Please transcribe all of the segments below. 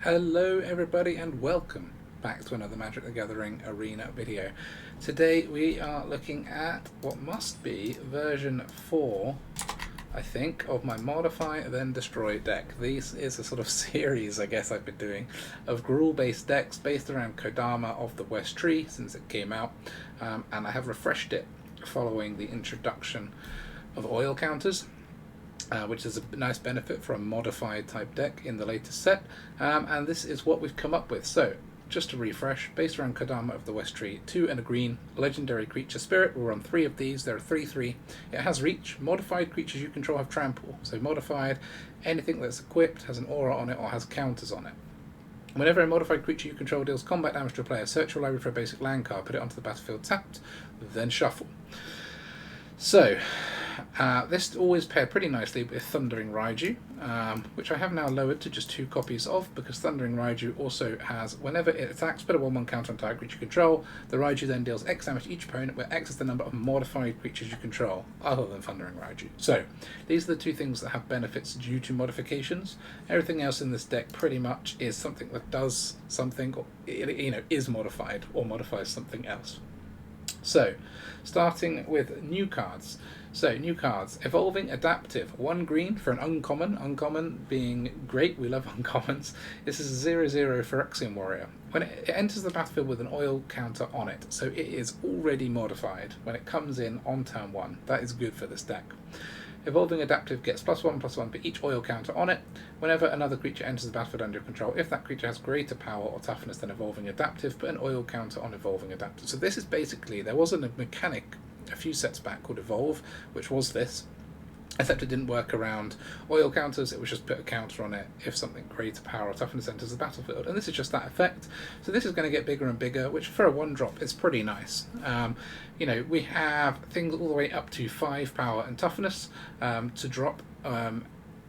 Hello everybody and welcome back to another Magic the Gathering Arena video. Today we are looking at what must be version 4, I think, of my Modify Then Destroy deck. This is a sort of series, I guess, I've been doing of GRUUL based decks based around Kodama of the West Tree since it came out, and I have refreshed it following the introduction of oil counters. Which is a nice benefit for a modified type deck in the latest set, and this is what we've come up with. So, just to refresh, based around Kodama of the West Tree, 2 and a green, legendary creature spirit. We'll run 3 of these. There are 3/3. It has reach. Modified creatures you control have trample. So modified, anything that's equipped, has an aura on it, or has counters on it. Whenever a modified creature you control deals combat damage to a player, search your library for a basic land card, put it onto the battlefield tapped, then shuffle. So, this always paired pretty nicely with Thundering Raiju, which I have now lowered to just 2 copies of, because Thundering Raiju also has, whenever it attacks, put a 1/1 counter on target creature you control. The Raiju then deals X damage to each opponent, where X is the number of modified creatures you control, other than Thundering Raiju. So, these are the 2 things that have benefits due to modifications. Everything else in this deck pretty much is something that does something, or, is modified, or modifies something else. So, starting with new cards. So, new cards. Evolving Adaptive. 1 green for an uncommon. Uncommon being great, we love uncommons. This is a 0/0 Phyrexian Warrior. When it enters the battlefield with an oil counter on it, so it is already modified when it comes in on turn 1. That is good for this deck. Evolving Adaptive gets +1/+1 for each oil counter on it. Whenever another creature enters the battlefield under your control, if that creature has greater power or toughness than Evolving Adaptive, put an oil counter on Evolving Adaptive. So this is basically, there was a mechanic a few sets back called Evolve, which was this, except it didn't work around oil counters. It was just put a counter on it if something greater power or toughness enters the battlefield, and this is just that effect. So this is going to get bigger and bigger, which for a 1-drop is pretty nice. We have things all the way up to 5 power and toughness to drop.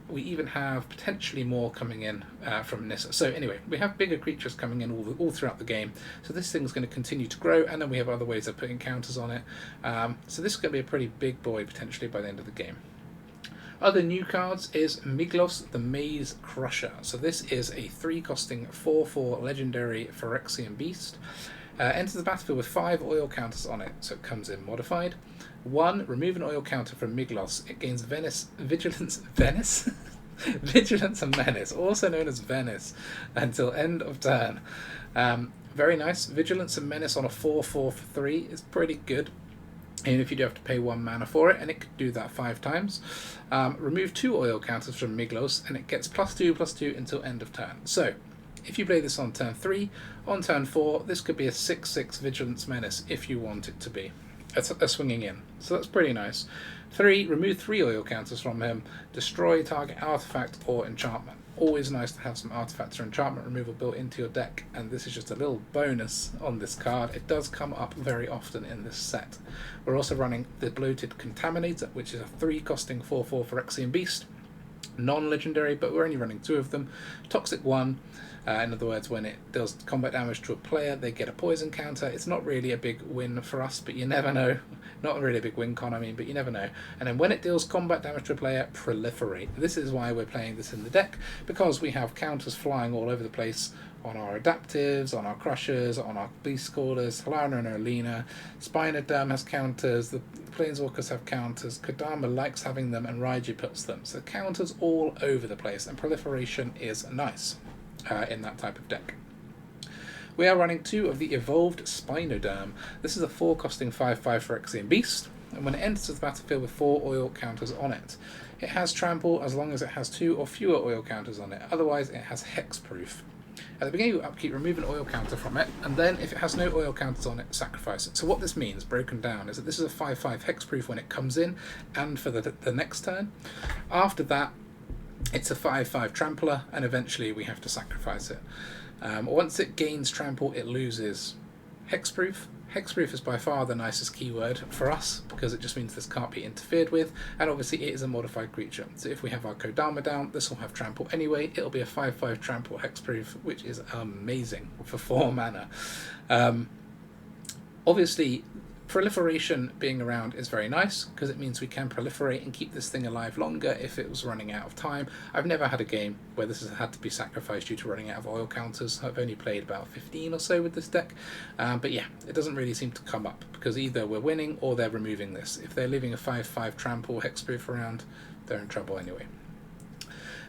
We even have potentially more coming in from Nissa. So anyway, we have bigger creatures coming in all throughout the game. So this thing's going to continue to grow, and then we have other ways of putting counters on it. So this is going to be a pretty big boy potentially by the end of the game. Other new cards is Migloz, the Maze Crusher. So this is a 3-costing 4/4 legendary Phyrexian beast. Enters the battlefield with 5 oil counters on it, so it comes in modified. 1, remove an oil counter from Migloz. It gains Vigilance and Menace, also known as Venice, until end of turn. Very nice. Vigilance and Menace on a 4/4 for 3 is pretty good. And if you do have to pay 1 mana for it, and it could do that 5 times. Remove 2 oil counters from Migloz, and it gets +2/+2 until end of turn. So, if you play this on turn 3, on turn 4, this could be a 6/6 Vigilance Menace if you want it to be. A swinging in. So that's pretty nice. 3, remove 3 oil counters from him, destroy target artifact or enchantment. Always nice to have some artifacts or enchantment removal built into your deck, and this is just a little bonus on this card. It does come up very often in this set. We're also running the Bloated Contaminator, which is a 3-costing 4/4 Phyrexian beast. Non-legendary, but we're only running 2 of them. Toxic 1, in other words, when it deals combat damage to a player, they get a poison counter. It's not really a big win for us, but you never know. Not really a big win con, but you never know. And then when it deals combat damage to a player, proliferate. This is why we're playing this in the deck, because we have counters flying all over the place on our adaptives, on our crushers, on our Beastcallers. Halana and Alena. Spinoderm has counters, the Planeswalkers have counters, Kodama likes having them, and Raiju puts them. So counters all over the place, and proliferation is nice in that type of deck. We are running 2 of the Evolved Spinoderm. This is a 4-costing 5/5 Phyrexian beast, and when it enters the battlefield with 4 oil counters on it, it has trample as long as it has 2 or fewer oil counters on it. Otherwise, it has hexproof. At the beginning of your upkeep, remove an oil counter from it, and then if it has no oil counters on it, sacrifice it. So what this means, broken down, is that this is a 5/5 hexproof when it comes in, and for the next turn. After that, it's a 5/5 trampler, and eventually we have to sacrifice it. Once it gains trample, it loses hexproof. Hexproof is by far the nicest keyword for us, because it just means this can't be interfered with, and obviously it is a modified creature. So if we have our Kodama down, this will have trample anyway. It'll be a 5/5 trample hexproof, which is amazing for 4 mana. Obviously, Proliferation being around is very nice because it means we can proliferate and keep this thing alive longer if it was running out of time. I've never had a game where this has had to be sacrificed due to running out of oil counters. I've only played about 15 or so with this deck, but yeah, it doesn't really seem to come up because either we're winning or they're removing this. If they're leaving a 5/5 trample hexproof around, they're in trouble anyway.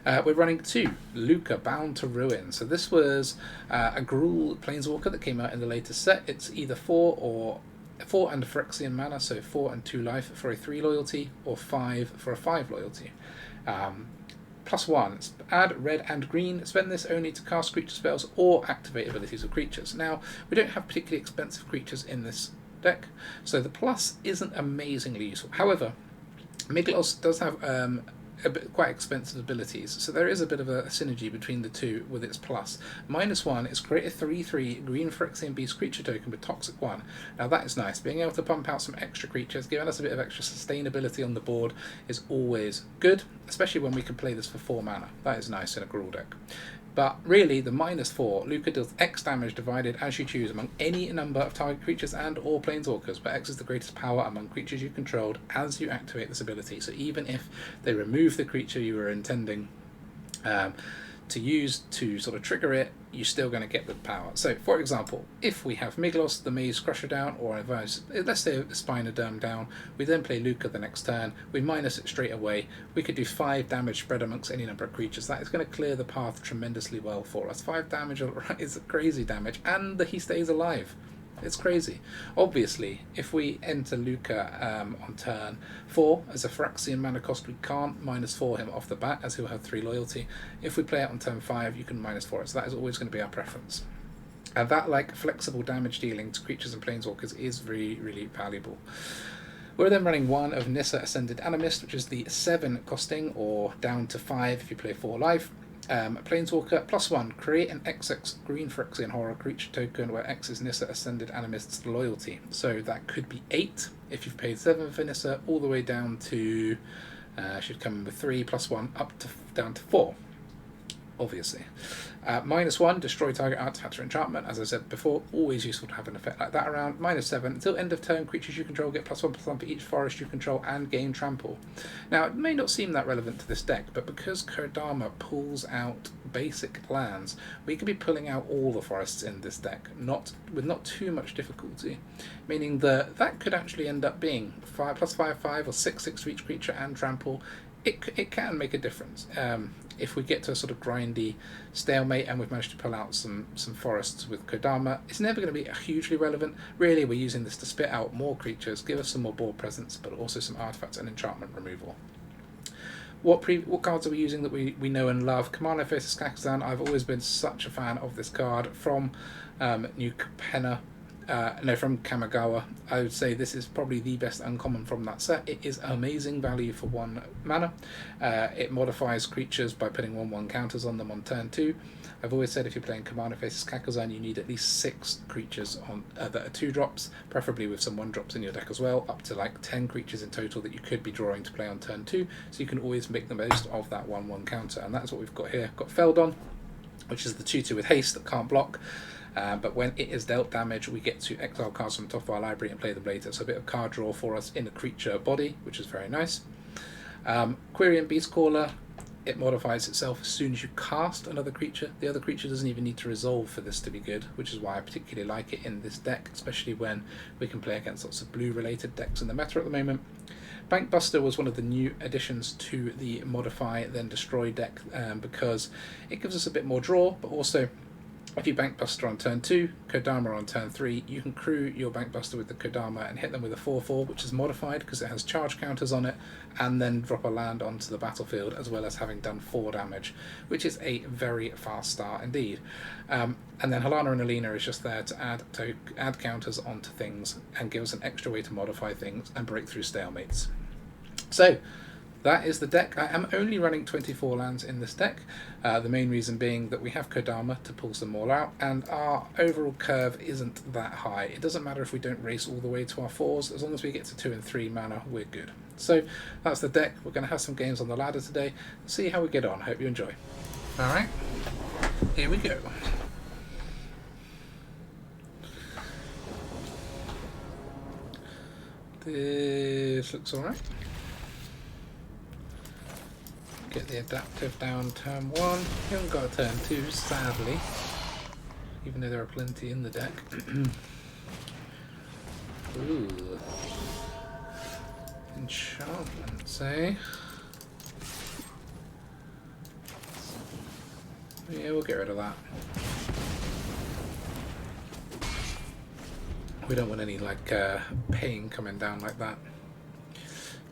We're running 2, Lukka, Bound to Ruin. So this was a GRUUL Planeswalker that came out in the latest set. It's either 4 and a Phyrexian mana, so 4 and 2 life for a 3 loyalty, or 5 for a 5 loyalty. +1, add red and green, spend this only to cast creature spells or activate abilities of creatures. Now, we don't have particularly expensive creatures in this deck, so the plus isn't amazingly useful. However, Migloz does have quite expensive abilities, so there is a bit of a synergy between the two with its plus. -1 is create a 3/3 green Phyrexian Beast creature token with Toxic 1. Now that is nice. Being able to pump out some extra creatures, giving us a bit of extra sustainability on the board is always good, especially when we can play this for 4 mana. That is nice in a GRUUL deck. But really, the -4, Lukka deals X damage divided as you choose among any number of target creatures and or planeswalkers, but X is the greatest power among creatures you controlled as you activate this ability. So even if they remove the creature you were intending to use to sort of trigger it, you're still going to get the power. So, for example, if we have Migloz, the Maze Crusher down, or let's say a Spinoderm down, we then play Lukka the next turn, we minus it straight away, we could do 5 damage spread amongst any number of creatures. That is going to clear the path tremendously well for us. 5 damage is crazy damage, and he stays alive. It's crazy. Obviously, if we enter Lukka on turn 4 as a Phyrexian mana cost, we can't -4 him off the bat, as he'll have 3 loyalty. If we play it on turn 5, you can -4 it. So that is always going to be our preference. And that flexible damage dealing to creatures and planeswalkers is really, really valuable. We're then running 1 of Nissa Ascended Animist, which is the 7 costing, or down to 5 if you play 4 life. Planeswalker, +1, create an XX green Phyrexian horror creature token where X is Nissa Ascended Animist's loyalty. So that could be 8 if you've paid 7 for Nissa, all the way down to, should come in with 3, +1, down to 4, obviously. -1, destroy target artifact or enchantment. As I said before, always useful to have an effect like that around. -7, until end of turn, creatures you control get +1/+1 for each forest you control and gain trample. Now, it may not seem that relevant to this deck, but because Kodama pulls out basic lands, we could be pulling out all the forests in this deck, with not too much difficulty, meaning that could actually end up being 5/5/5 or 6/6 for each creature and trample. It can make a difference. If we get to a sort of grindy stalemate and we've managed to pull out some forests with Kodama, it's never going to be hugely relevant. Really, we're using this to spit out more creatures, give us some more board presence, but also some artifacts and enchantment removal. What cards are we using that we know and love? Kumano versus Kakkazan. I've always been such a fan of this card from New Capenna. From Kamigawa. I would say this is probably the best uncommon from that set. It is amazing value for 1 mana. It modifies creatures by putting 1/1 counters on them on turn 2. I've always said if you're playing Kumano versus Kakkazan, you need at least 6 creatures on that are 2-drops, preferably with some 1-drops in your deck as well, up to like 10 creatures in total that you could be drawing to play on turn 2, so you can always make the most of that 1/1 counter, and that's what we've got here. Got Feldon, which is the 2/2 with haste that can't block. But when it is dealt damage, we get to exile cards from the top of our library and play them later. So a bit of card draw for us in a creature body, which is very nice. Quirion Beastcaller, it modifies itself as soon as you cast another creature. The other creature doesn't even need to resolve for this to be good, which is why I particularly like it in this deck, especially when we can play against lots of blue-related decks in the meta at the moment. Bankbuster was one of the new additions to the Modify Then Destroy deck because it gives us a bit more draw, but also if you Bankbuster on turn 2, Kodama on turn 3, you can crew your Bankbuster with the Kodama and hit them with a 4/4, which is modified because it has charge counters on it, and then drop a land onto the battlefield, as well as having done 4 damage, which is a very fast start indeed. And then Halana and Alena is just there to add counters onto things and give us an extra way to modify things and break through stalemates. So, that is the deck. I am only running 24 lands in this deck, the main reason being that we have Kodama to pull some more out, and our overall curve isn't that high. It doesn't matter if we don't race all the way to our 4s, as long as we get to 2 and 3 mana, we're good. So that's the deck. We're going to have some games on the ladder today. See how we get on. Hope you enjoy. Alright, here we go. This looks alright. Get the adaptive down turn 1. You haven't got a turn 2, sadly. Even though there are plenty in the deck. Ooh. Enchantments, eh? Yeah, we'll get rid of that. We don't want any like pain coming down like that.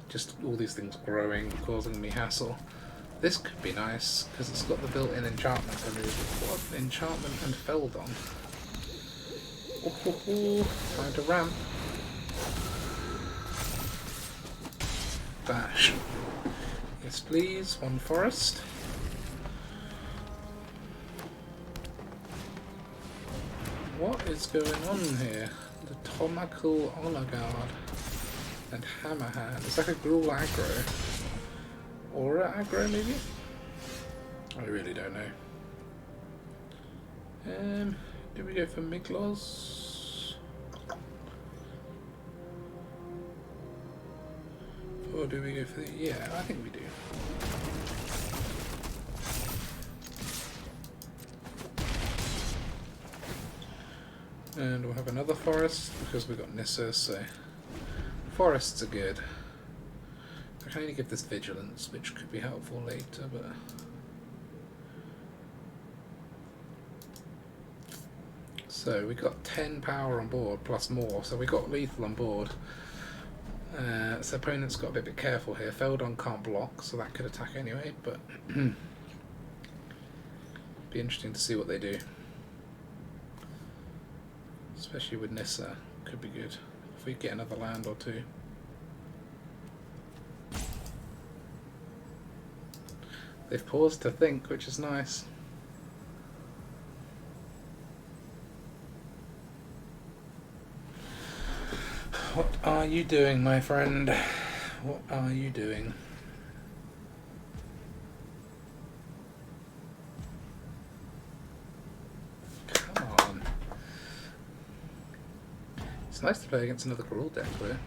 Just all these things growing, causing me hassle. This could be nice because it's got the built-in enchantment removal. What? Enchantment and Feldon. Time to ramp. Dash. Yes, please. One forest. What is going on here? The Tomacal Honor Guard and Hammerhand. It's like a GRUUL aggro. Aura aggro, maybe? I really don't know. Do we go for Migloz? Or do we go for the... Yeah, I think we do. And we'll have another forest because we've got Nissa, so forests are good. I can only give this vigilance, which could be helpful later, but so we got 10 power on board plus more, so we got lethal on board. So opponent's got to be a bit careful here. Feldon can't block, so that could attack anyway, but be interesting to see what they do. Especially with Nissa, could be good if we get another land or two. They've paused to think, which is nice. What are you doing, my friend? What are you doing? Come on. It's nice to play against another GRUUL deck though.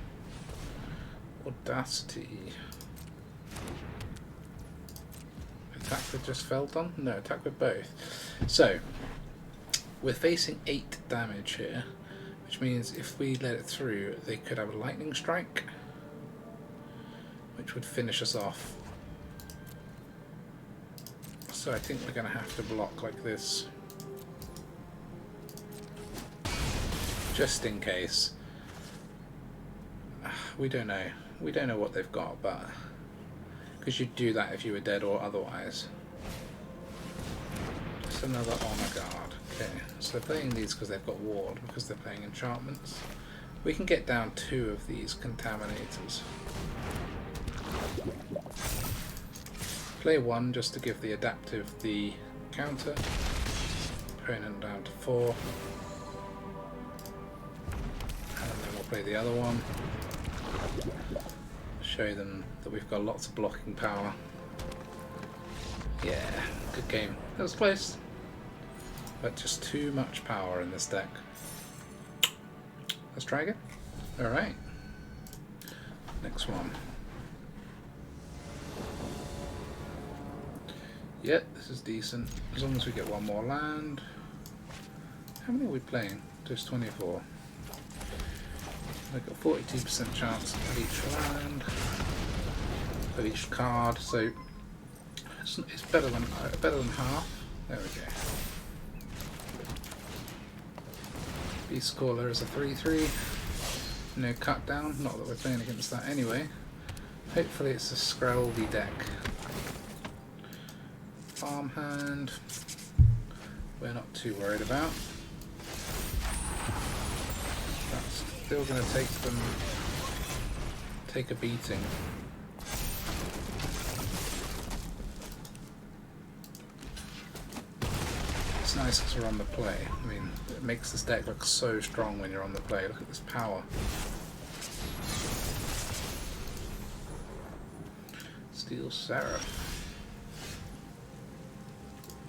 Audacity. Attack with just Feldon? No, attack with both. So, we're facing 8 damage here, which means if we let it through, they could have a lightning strike, which would finish us off. So I think we're going to have to block like this, just in case. We don't know. We don't know what they've got, but because you'd do that if you were dead or otherwise. Just another honor guard. Okay, so they're playing these because they've got ward, because they're playing enchantments. We can get down 2 of these contaminators. Play 1 just to give the adaptive the counter. Opponent down to 4. And then we'll play the other one. Show them that we've got lots of blocking power. Yeah, good game. That was close. But just too much power in this deck. Let's try again. Alright. Next one. Yeah, this is decent. As long as we get one more land. How many are we playing? Just 24. I've got 42% chance of each land, of each card, so it's better than half. There we go. Beastcaller is a 3/3. No cut down. Not that we're playing against that anyway. Hopefully it's a Scrolly deck. Farmhand. We're not too worried about. That's still going to take a beating. It's nice because we're on the play. I mean, it makes this deck look so strong when you're on the play. Look at this power. Steel Seraph.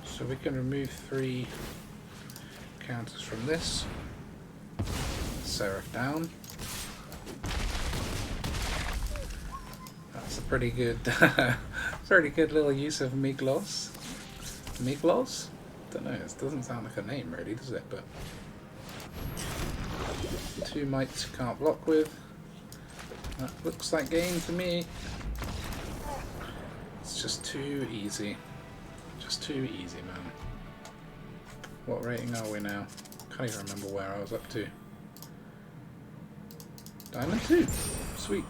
So we can remove 3 counters from this. Seraph down. It's a pretty good, little use of Migloz. Migloz? Don't know. It doesn't sound like a name, really, does it? But 2 mites you can't block with. That looks like game to me. It's just too easy. Just too easy, man. What rating are we now? Can't even remember where I was up to. Diamond 2. Sweet.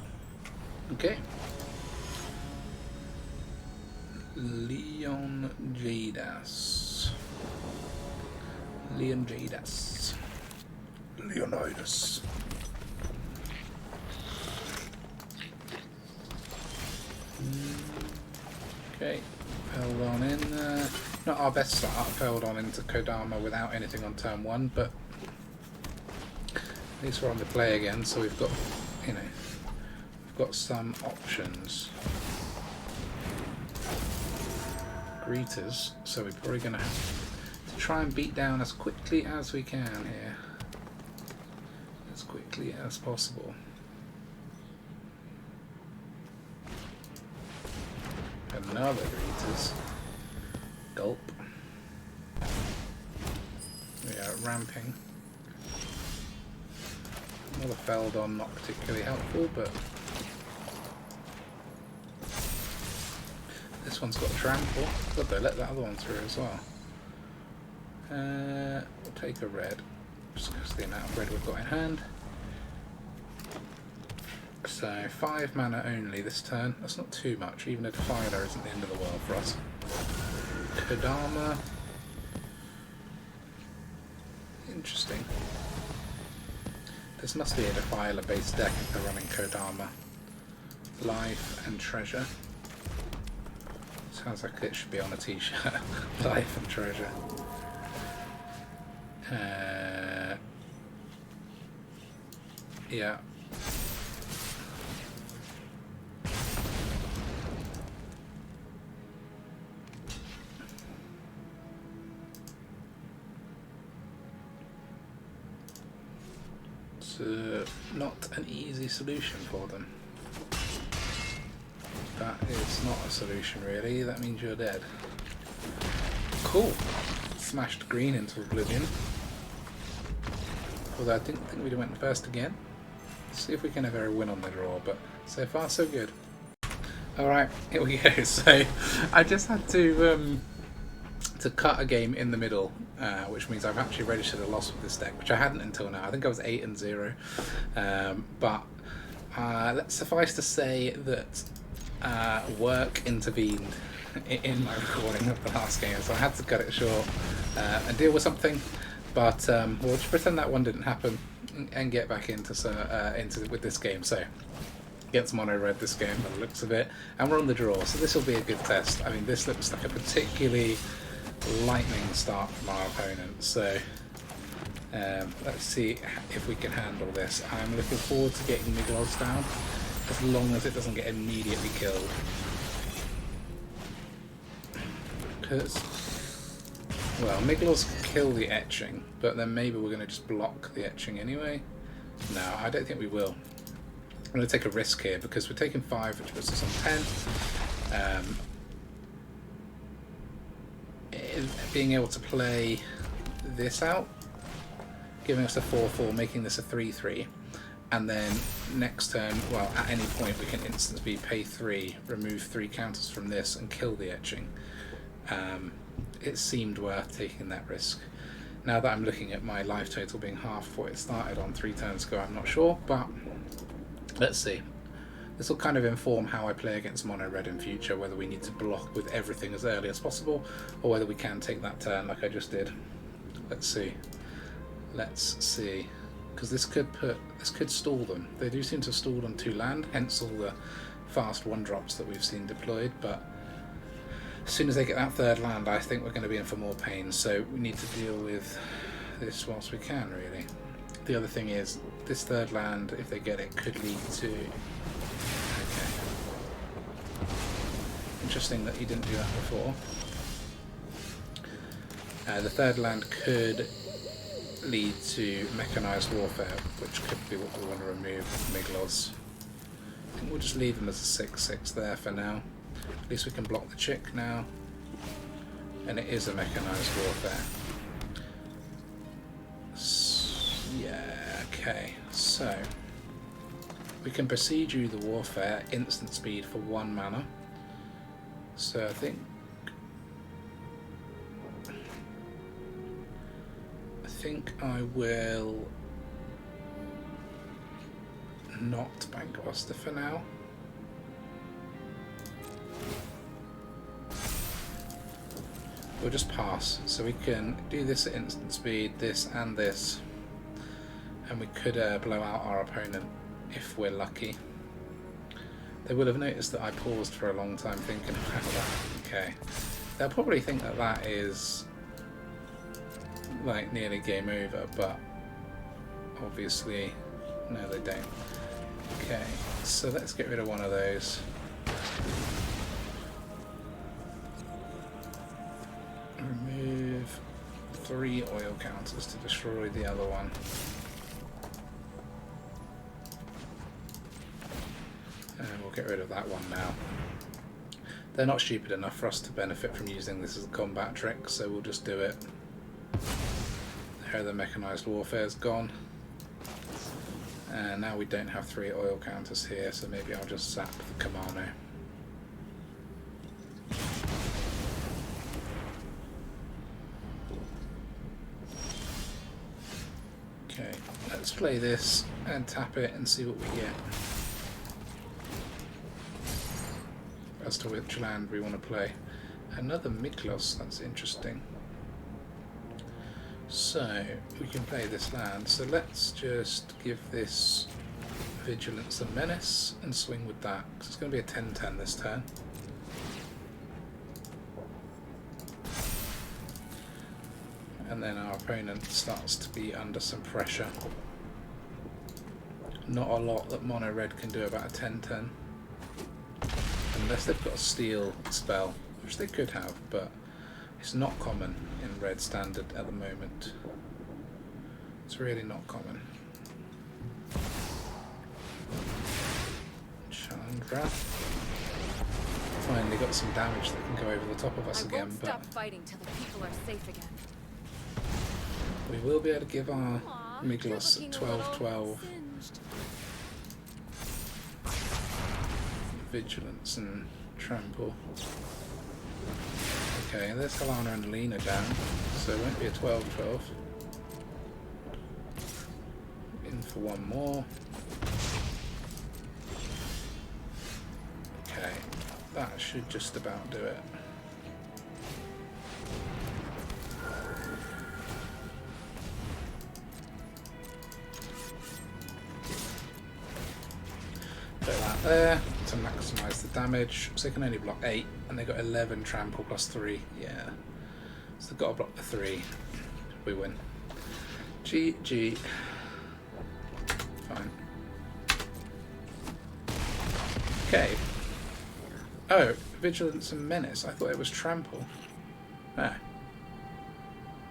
Okay. Leon Jadas. Leonidas. Okay, Feldon in there. Not our best start, Feldon into Kodama without anything on turn 1, but at least we're on the play again, so we've got, you know, we've got some options. Greeters, so we're probably going to have to try and beat down as quickly as we can here. As quickly as possible. Another Greeters. Gulp. We are ramping. Another Feldon, not particularly helpful, but this one's got trample. God, they let that other one through as well. We'll take a red, just because of the amount of red we've got in hand. So 5 mana only this turn. That's not too much. Even a Defiler isn't the end of the world for us. Kodama. Interesting. This must be a Defiler based deck if they're running Kodama. Life and Treasure. Sounds like it should be on a t-shirt. Life and Treasure. Yeah. It's not an easy solution for them. That is not a solution really, that means you're dead. Cool. Smashed green into oblivion. Although I didn't think we'd went first again. Let's see if we can ever win on the draw, but so far so good. Alright, here we go. So I just had to cut a game in the middle, which means I've actually registered a loss with this deck, which I hadn't until now. I think I was 8-0. But let's suffice to say that work intervened in my recording of the last game, so I had to cut it short and deal with something. But we'll just pretend that one didn't happen and get back into with this game. So against mono red this game by the looks of it, and we're on the draw, so this will be a good test. I mean, this looks like a particularly lightning start from our opponent, so let's see if we can handle this. I'm looking forward to getting Migloz down, as long as it doesn't get immediately killed. Because, well, Migloz can kill the etching, but then maybe we're going to just block the etching anyway. No, I don't think we will. I'm going to take a risk here, because we're taking 5, which puts us on 10. Being able to play this out, giving us a 4-4, making this a 3-3, and then next turn, well, at any point we can instantly pay 3, remove 3 counters from this and kill the etching. It seemed worth taking that risk. Now that I'm looking at my life total being half of what it started on 3 turns ago, I'm not sure, but let's see. This will kind of inform how I play against mono red in future, whether we need to block with everything as early as possible, or whether we can take that turn like I just did. Let's see. Let's see. Because this could stall them. They do seem to stall on 2 land, hence all the fast 1-drops that we've seen deployed, but as soon as they get that 3rd land, I think we're going to be in for more pain, so we need to deal with this whilst we can, really. The other thing is, this 3rd land, if they get it, could lead to... Okay. Interesting that he didn't do that before. The 3rd land could lead to Mechanized Warfare, which could be what we want to remove with Migloz. I think we'll just leave him as a 6/6 there for now. At least we can block the chick now. And it is a mechanized warfare. Yeah, okay. So we can Boseiju the warfare, instant speed for 1 mana. So I think I will not Bankbuster for now. We'll just pass. So we can do this at instant speed, this and this. And we could blow out our opponent if we're lucky. They will have noticed that I paused for a long time thinking about that. Okay. They'll probably think that that is like nearly game over, but obviously no, they don't. Okay, so let's get rid of one of those. Remove 3 oil counters to destroy the other one. And we'll get rid of that one now. They're not stupid enough for us to benefit from using this as a combat trick, so we'll just do it. There, the mechanized warfare's gone. And now we don't have 3 oil counters here, so maybe I'll just zap the Kumano. Okay, let's play this and tap it and see what we get. As to which land we want to play. Another Migloz, that's interesting. So, we can play this land, so let's just give this Vigilance and Menace and swing with that, because it's going to be a 10/10 this turn. And then our opponent starts to be under some pressure. Not a lot that mono red can do about a 10/10. Unless they've got a steal spell, which they could have, but it's not common in red standard at the moment. It's really not common. Chandra. Finally got some damage that can go over the top of us again, but stop fighting till the people are safe again. We will be able to give our Migloz at 12/12 Vigilance and Trample. Okay, there's Halana and Alena down, so it won't be a 12/12. In for one more. Okay, that should just about do it. Put that there to maximise the damage. So they can only block 8, and they got 11 trample plus 3. Yeah. So they've got to block the 3. We win. GG. Fine. Okay. Oh, Vigilance and Menace. I thought it was trample. Ah.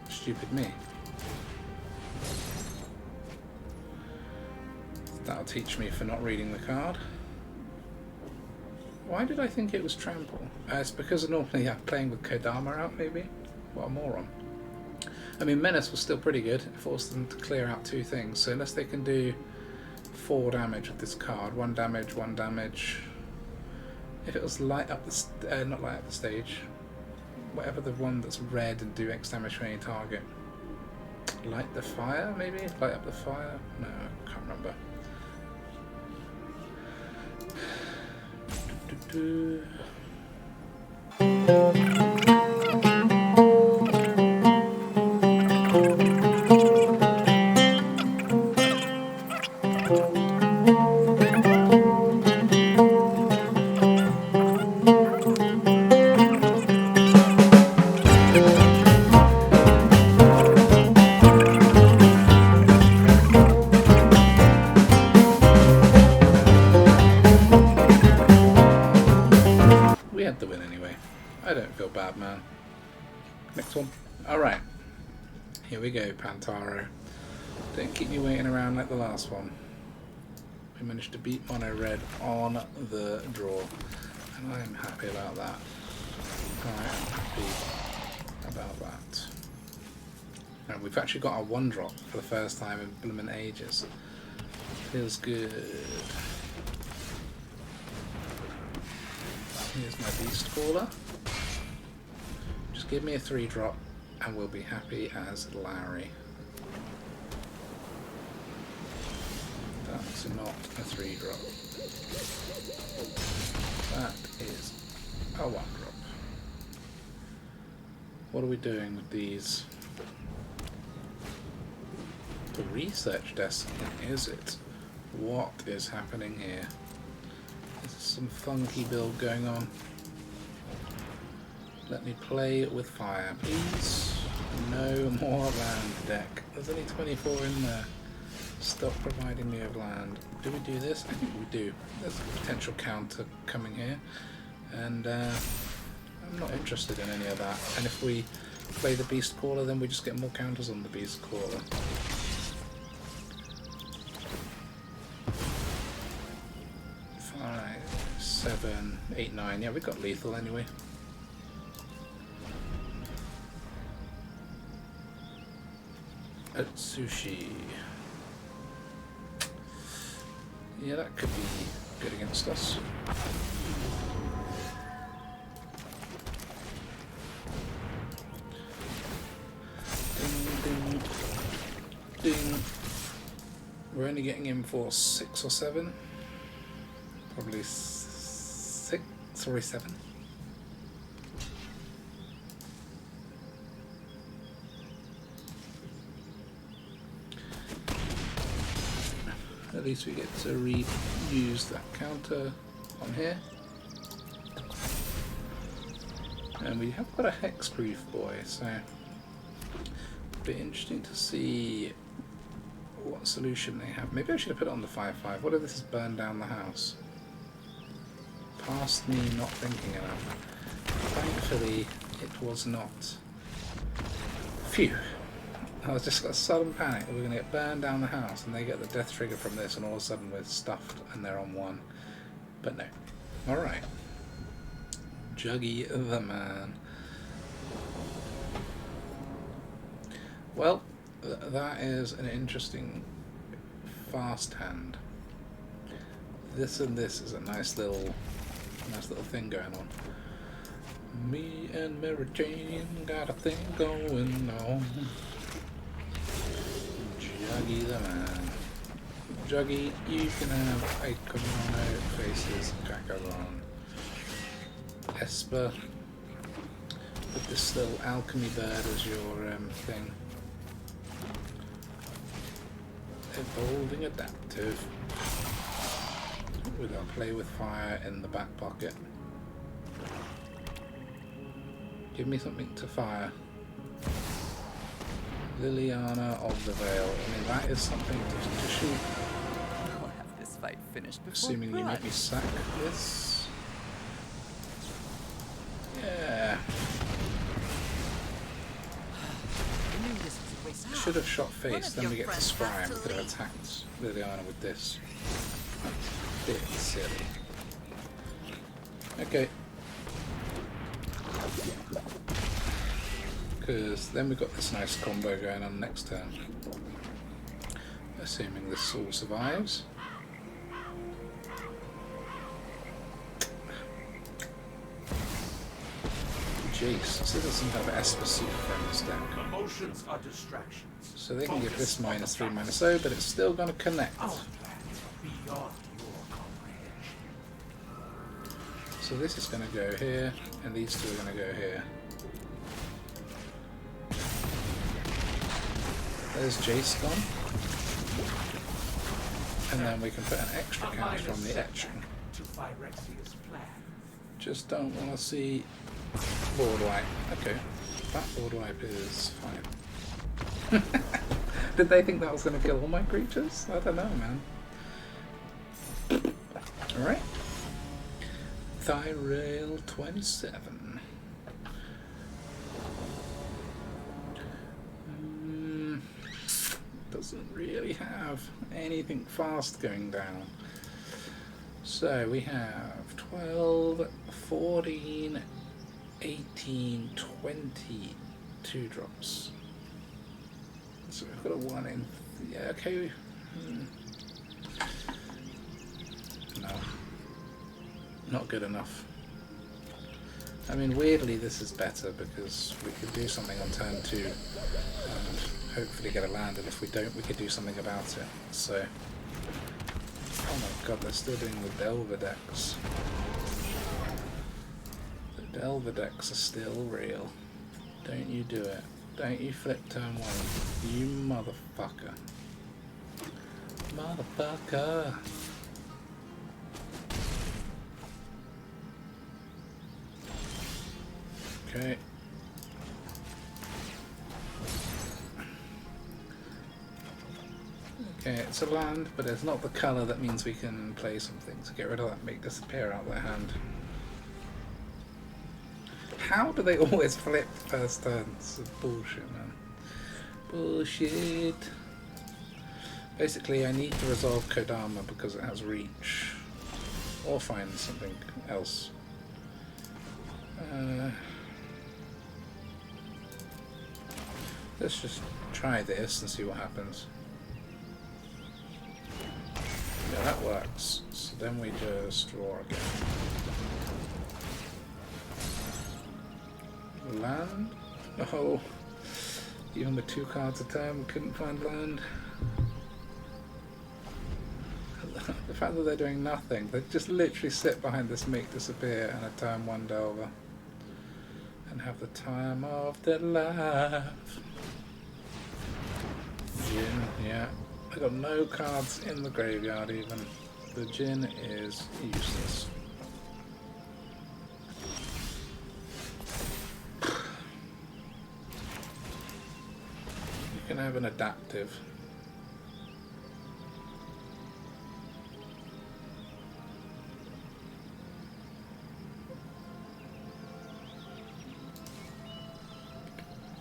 Stupid me. That'll teach me for not reading the card. Why did I think it was trample? It's because normally I'm playing with Kodama out, maybe? What a moron. I mean, Menace was still pretty good. It forced them to clear out 2 things. So unless they can do 4 damage with this card, 1 damage, 1 damage. If it was light up the not light up the stage, whatever the one that's red and do X damage for any target. Light the fire, maybe? Light up the fire? No, I can't remember. Pantaro. Don't keep me waiting around like the last one. We managed to beat mono red on the draw, and I am happy about that. I am happy about that. And we've actually got our 1-drop for the first time in blooming ages. Feels good. Here's my Beastcaller. Just give me a 3-drop and we'll be happy as Larry. That's not a 3-drop. That is a 1-drop. What are we doing with these? The research desk, is it? What is happening here? There's some funky build going on. Let me play with fire, please. No more land deck. There's only 24 in there. Stop providing me with land. Do we do this? I think we do. There's a potential counter coming here. And I'm not interested in any of that. And if we play the Beastcaller, then we just get more counters on the Beastcaller. 5, 7, 8, 9. Yeah, we've got lethal anyway. Sushi. Yeah, that could be good against us. Ding, ding, ding. We're only getting in for 6 or 7. Probably 6 or 7. At least we get to reuse that counter on here. And we have got a hexproof boy, so it'll be interesting to see what solution they have. Maybe I should have put it on the 5/5. What if this is burn down the house? Past me not thinking enough. Thankfully, it was not. Phew. I was just got a sudden panic that we're going to get burned down the house and they get the death trigger from this and all of a sudden we're stuffed and they're on 1. But no. Alright. Juggy the man. Well, that is an interesting fast hand. This and this is a nice little thing going on. Me and Mary Jane got a thing going on. Juggy the man. Juggy, you can have a Kumano faces Kakkazan. Esper with this little alchemy bird as your thing. Evolving adaptive. We're going to play with fire in the back pocket. Give me something to fire. Liliana of the Vale. I mean, that is something to shoot. I'll have this fight finished before Assuming you make me sack this. Yeah. Should have shot face, then we get to scry and we could have attacked Liliana with this. Bit silly. Okay. Because then we've got this nice combo going on next turn. Assuming this all survives. Jace, so this doesn't have Esper Super from this deck. Emotions are distractions. So they can give this -3, -0, but it's still going to connect. Our plans are beyond your comprehension. So this is going to go here, and these two are going to go here. There's Jace gone. And then we can put an extra counter from the etching. To Phyrexia's plan. Just don't want to see board wipe. Okay, that board wipe is fine. Did they think that was going to kill all my creatures? I don't know, man. Alright. Thyrail 27. Doesn't really have anything fast going down. So we have 12, 14, 18, 20 2-drops. So we've got a 1 in. Yeah, okay. No. Not good enough. I mean, weirdly, this is better because we could do something on turn 2 and hopefully get a land, and if we don't, we could do something about it. So. Oh my god, they're still doing the Delver decks. The Delver decks are still real. Don't you do it. Don't you flip turn 1. You motherfucker. Motherfucker. Okay. Okay, it's a land, but it's not the colour that means we can play something. So get rid of that, make disappear out of their hand. How do they always flip first turns? It's bullshit, man. Bullshit. Basically, I need to resolve Kodama because it has reach. Or find something else. Let's just try this and see what happens. Yeah, that works. So then we just draw again. Land? Oh, even with 2 cards a turn, we couldn't find land. The fact that they're doing nothing, they just literally sit behind this make disappear and a turn 1 Delver. And have the time of their life. Jin, yeah. I got no cards in the graveyard even. The Jin is useless. You can have an adaptive.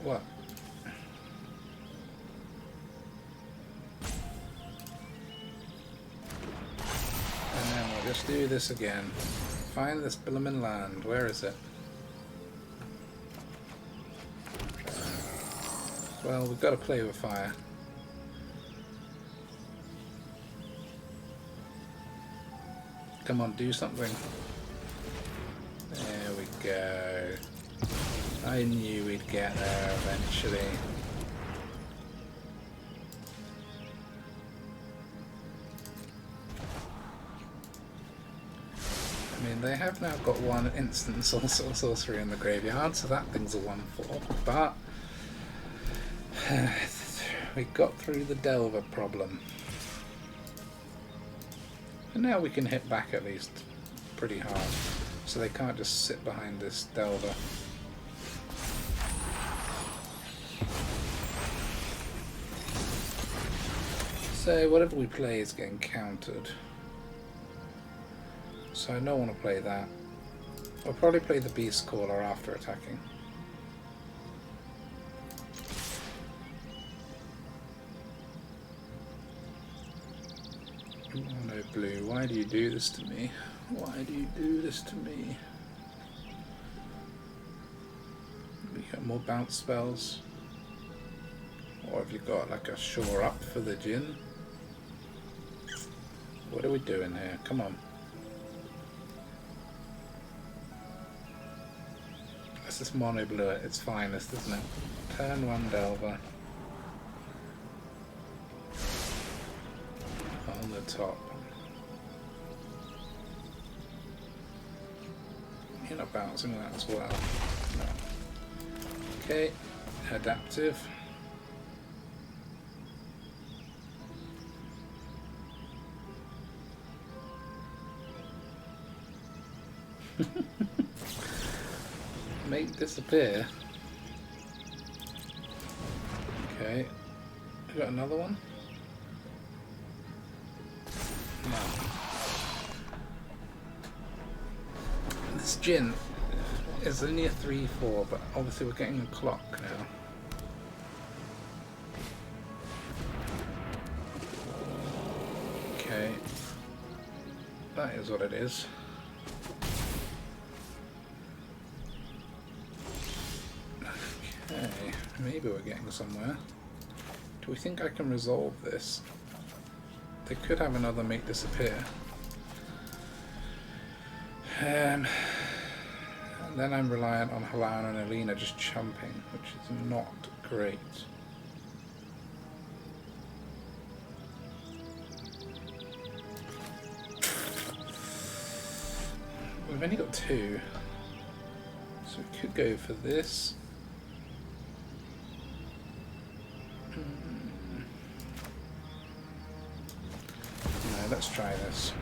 What? And then we'll just do this again. Find this bloomin' land. Where is it? Well, we've got to play with fire. Come on, do something. There we go. I knew we'd get there eventually. I mean, they have now got 1 instant sorcery in the graveyard, so that thing's a 1/4. But we got through the Delver problem. And now we can hit back at least pretty hard. So they can't just sit behind this Delver. So whatever we play is getting countered. So I don't want to play that. I'll probably play the Beastcaller after attacking. Oh no, blue, why do you do this to me? Why do you do this to me? We got more bounce spells. Or have you got like a shore up for the Jin? What are we doing here? Come on. Let's just mono blue it. It's finest, isn't it? Turn 1 Delver. On the top. You're not bouncing that as well. No. Okay. Adaptive. Make disappear. Okay. We got another one? No. This Jin is only a 3/4, but obviously we're getting a clock now. Okay. That That is what it is. Okay, maybe we're getting somewhere. Do we think I can resolve this? They could have another make disappear. And then I'm reliant on Halana and Alena just chumping, which is not great. We've only got 2, so we could go for this. No, let's try this.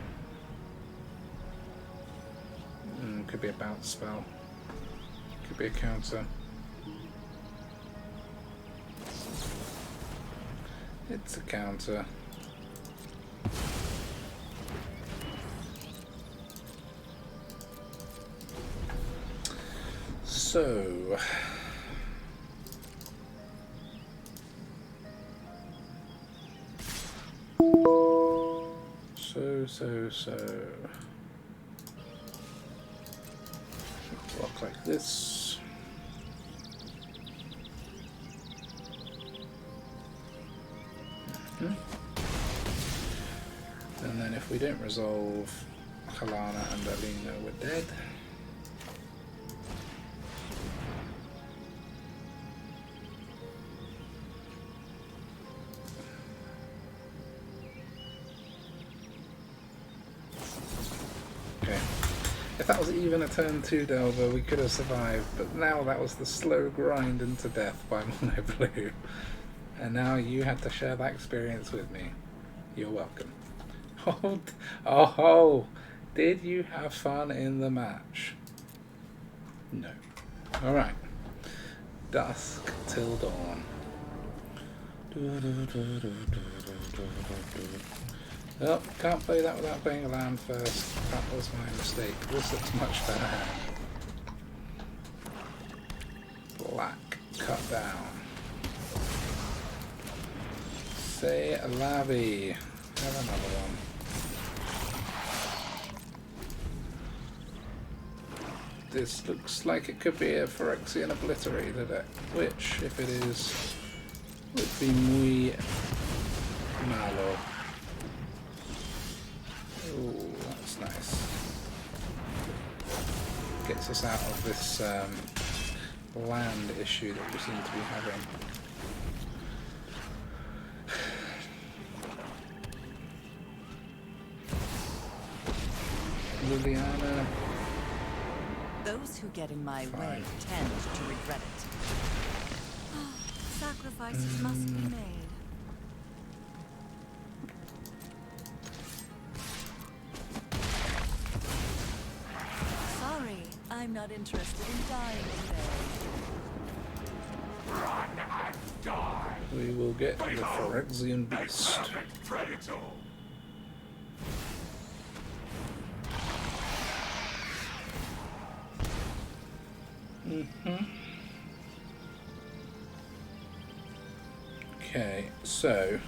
Could be a bounce spell. Could be a counter. It's a counter. So block like this. And then if we don't resolve Halana and Alena, we're dead. If that was even a turn 2 Delver, we could have survived, but now that was the slow grind into death by Mono Blue. And now you had to share that experience with me. You're welcome. Oh, did you have fun in the match? No. Alright. Dusk till dawn. Oh, can't play that without playing a land first. That was my mistake. This looks much better. Black cut down. Say Lavi. Have another one. This looks like it could be a Phyrexia and Obliterator deck, which, if it is, would be muy malo. Ooh, that's nice. Gets us out of this land issue that we seem to be having. Liliana. Those who get in my way tend to regret it. Sacrifices must be made. Sorry, I'm not interested in dying today. Run and die. We will get the Phyrexian Beast. Predator. Okay, so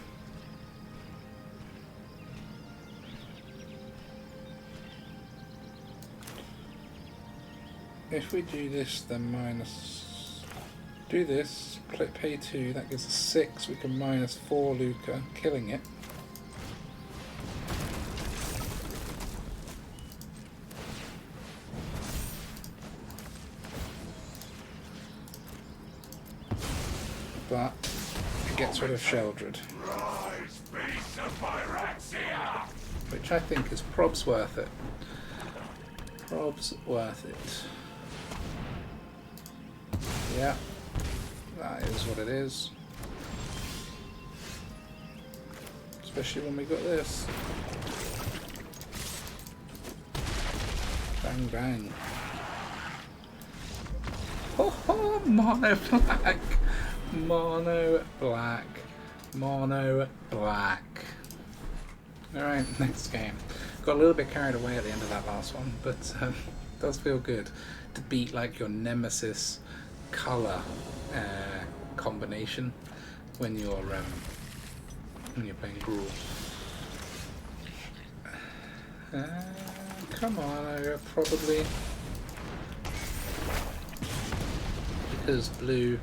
if we do this, then do this, pay 2, that gives us 6, we can minus 4 Lukka, killing it. But it gets rid of Sheldred, which I think is probs worth it. Probs worth it. Yeah, that is what it is. Especially when we got this. Bang bang. Oh, mono black. Mono black. Mono black. Alright, next game. Got a little bit carried away at the end of that last one, but it does feel good to beat like your nemesis colour combination when you're playing GRUUL. Come on, I probably... Because blue...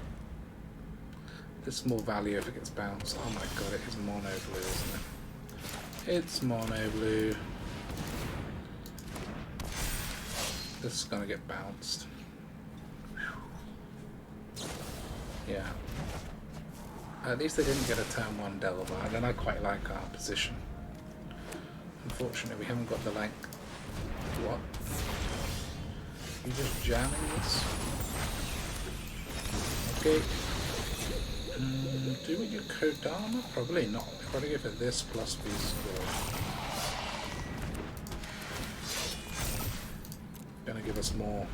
There's more value if it gets bounced. Oh my god, it is mono blue, isn't it? It's mono blue. This is gonna get bounced. Yeah. At least they didn't get a turn 1 Delvar, then I quite like our position. Unfortunately, we haven't got the, like... What? You just jamming this? Okay. Do we do Kodama? Probably not. We'll probably go for this plus Beast Gorge. Gonna give us more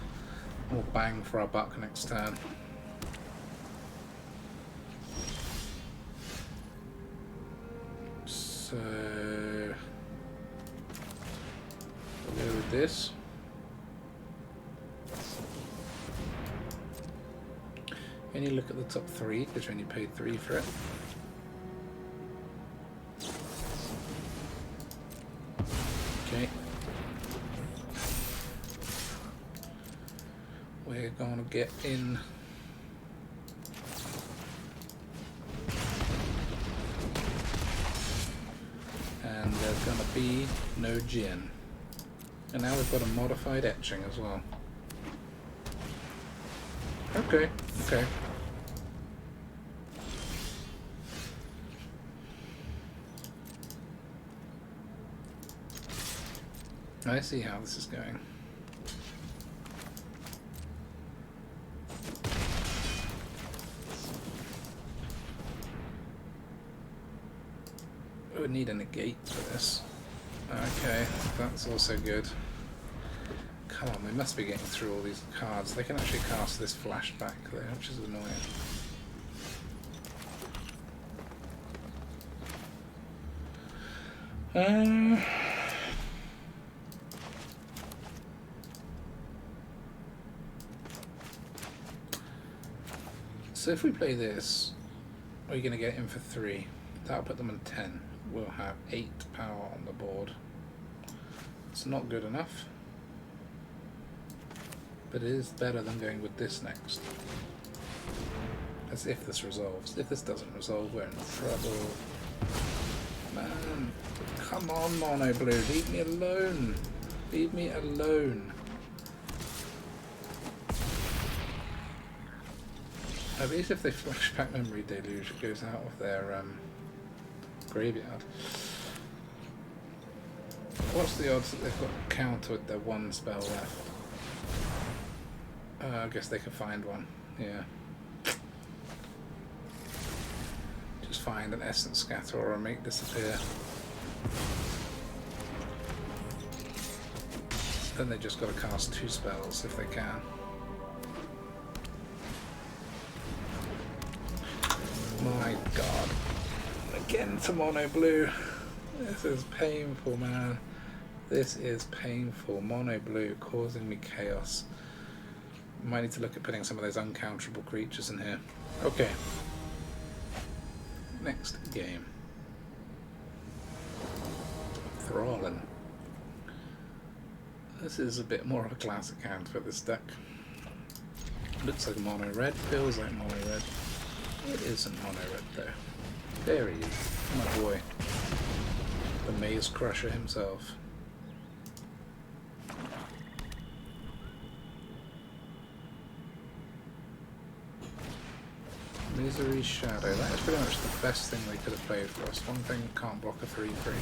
bang for our buck next turn. So we'll go with this. Only look at the top 3 because you only paid 3 for it. Okay. We're gonna get in. And there's gonna be no Jin. And now we've got a modified etching as well. Okay, okay. I see how this is going. We would need a negate for this. Okay, that's also good. Come on, we must be getting through all these cards. They can actually cast this flashback there, which is annoying. So if we play this, we're going to get in for 3. That'll put them on 10. We'll have 8 power on the board. It's not good enough, but it is better than going with this next. As if this resolves. If this doesn't resolve, we're in trouble. Man, come on, mono blue, leave me alone. Leave me alone. At least if they flashback Memory Deluge, it goes out of their graveyard. What's the odds that they've got a counter with their 1 spell left? I guess they can find one, yeah. Just find an Essence Scatter or a Make Disappear. Then they just got to cast 2 spells if they can. My god. Again to mono blue. This is painful, man. This is painful. Mono blue causing me chaos. Might need to look at putting some of those uncounterable creatures in here. Okay. Next game. Thrallin. This is a bit more of a classic hand for this deck. Looks like mono red, feels like mono red. It isn't mono red though. There he is, my boy. The Maze Crusher himself. Misery Shadow. That is pretty much the best thing they could have played for us. One thing, can't block a 3/3.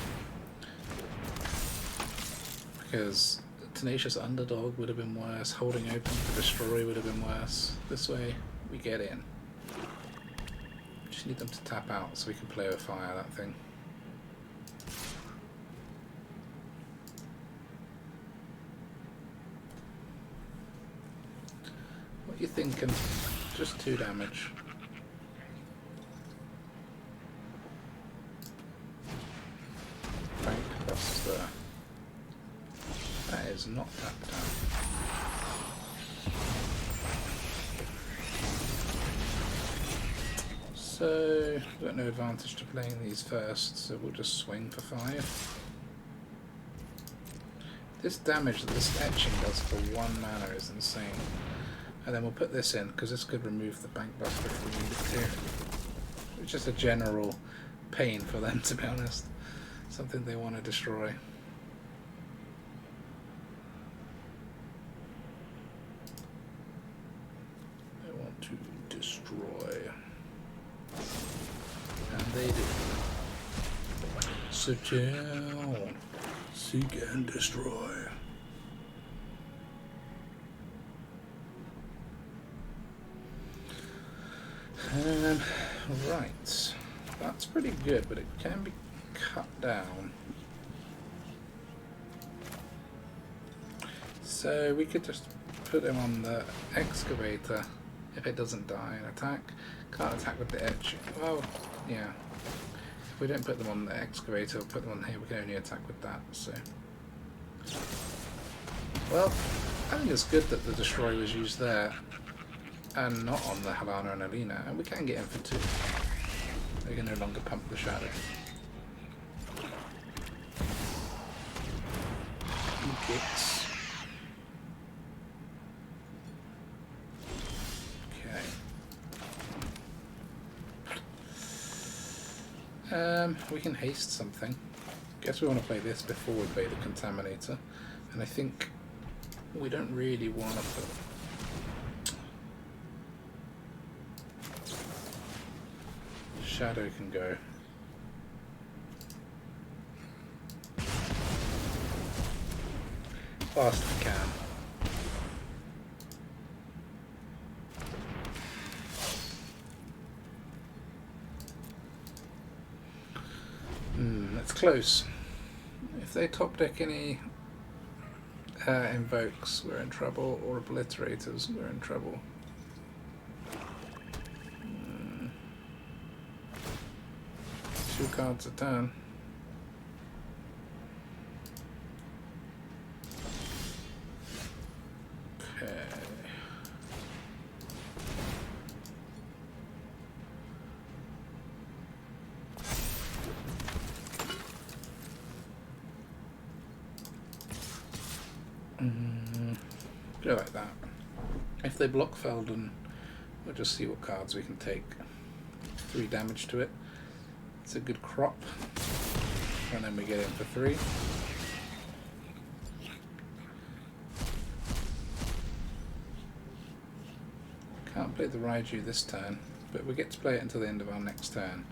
Because Tenacious Underdog would have been worse. Holding Open for Destroy would have been worse. This way, we get in. Just need them to tap out so we can play with fire that thing. What are you thinking? Just 2 damage. Bankbuster. That is not tapped out. So, we've got no advantage to playing these first, so we'll just swing for 5. This damage that this etching does for 1 mana is insane. And then we'll put this in, because this could remove the Bankbuster if we need it to. It's just a general pain for them, to be honest. Something they want to destroy. They want to destroy. And they do. Sit down. Seek and destroy. Right, that's pretty good, but it can be cut down. So we could just put him on the Excavator if it doesn't die and attack. Can't attack with the edge. Well, yeah. If we don't put them on the Excavator, we'll put them on here, we can only attack with that, so. Well, I think it's good that the Destroy was used there and not on the Halana and Alena, and we can get in for 2. They can no longer pump the shadow. Kicks. Okay. We can haste something. Guess we want to play this before we play the Contaminator, and I think we don't really want to put. Shadow can go. Fast we can. It's close. If they top deck any invokes, we're in trouble, or obliterators, we're in trouble. 2 cards a turn. Okay. Go like that. If they block Feldon, we'll just see what cards we can take. 3 damage to it. It's a good crop. And then we get in for 3. Can't play the Raiju this turn, but we get to play it until the end of our next turn.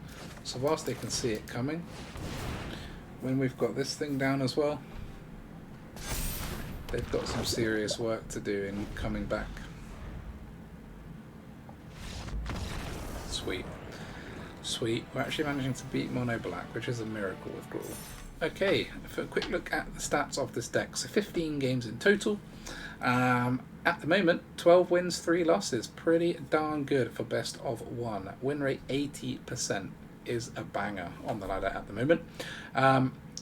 So whilst they can see it coming, when we've got this thing down as well, they've got some serious work to do in coming back. Sweet. Sweet. We're actually managing to beat Mono Black, which is a miracle with GRUUL. Okay, for a quick look at the stats of this deck. So 15 games in total. At the moment, 12 wins, 3 losses. Pretty darn good for best of 1. Win rate 80% is a banger on the ladder at the moment.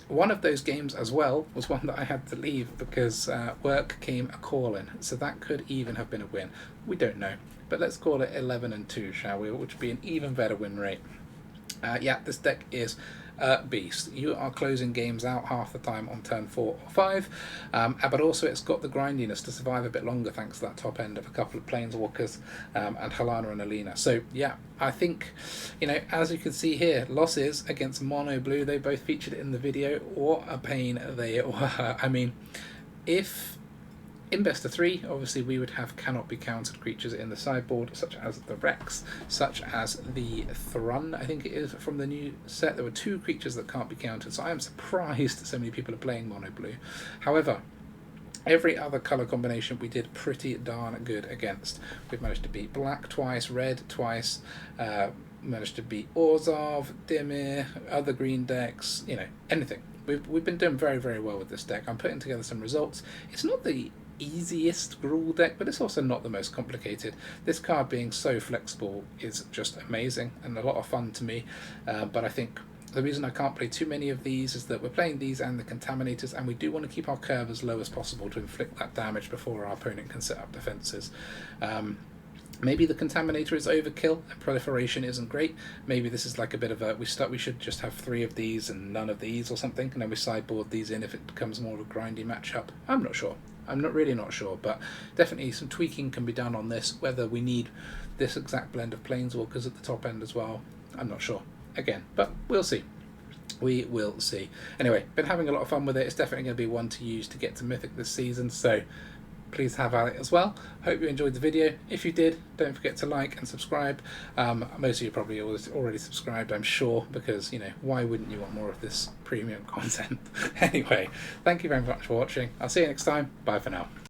One of those games as well was one that I had to leave because work came a-calling. So that could even have been a win. We don't know. But let's call it 11-2, shall we? Which would be an even better win rate. Yeah, this deck is a beast. You are closing games out half the time on turn 4 or 5, but also it's got the grindiness to survive a bit longer thanks to that top end of a couple of Planeswalkers and Halana and Alena. So yeah, I think, you know, as you can see here, losses against Mono Blue, they both featured in the video. What a pain they were. I mean, if in best of 3, obviously we would have cannot be countered creatures in the sideboard, such as the Rex, such as the Thrun, I think it is, from the new set. There were 2 creatures that can't be countered, so I am surprised so many people are playing Mono Blue. However, every other colour combination we did pretty darn good against. We've managed to beat Black twice, Red twice, managed to beat Orzhov, Dimir, other green decks, you know, anything. We've been doing very, very well with this deck. I'm putting together some results. It's not the easiest GRUUL deck, but it's also not the most complicated. This card being so flexible is just amazing and a lot of fun to me, but I think the reason I can't play too many of these is that we're playing these and the Contaminators, and we do want to keep our curve as low as possible to inflict that damage before our opponent can set up defences. Maybe the Contaminator is overkill and proliferation isn't great. Maybe this is like a bit of a we should just have 3 of these and none of these or something, and then we sideboard these in if it becomes more of a grindy matchup. I'm not sure. I'm not sure, but definitely some tweaking can be done on this. Whether we need this exact blend of Planeswalkers at the top end as well, I'm not sure. Again, but we'll see. We will see. Anyway, been having a lot of fun with it. It's definitely going to be one to use to get to Mythic this season, so please have at it as well. Hope you enjoyed the video. If you did, don't forget to like and subscribe. Most of you probably already subscribed, I'm sure, because, you know, why wouldn't you want more of this premium content? Anyway, thank you very much for watching. I'll see you next time. Bye for now.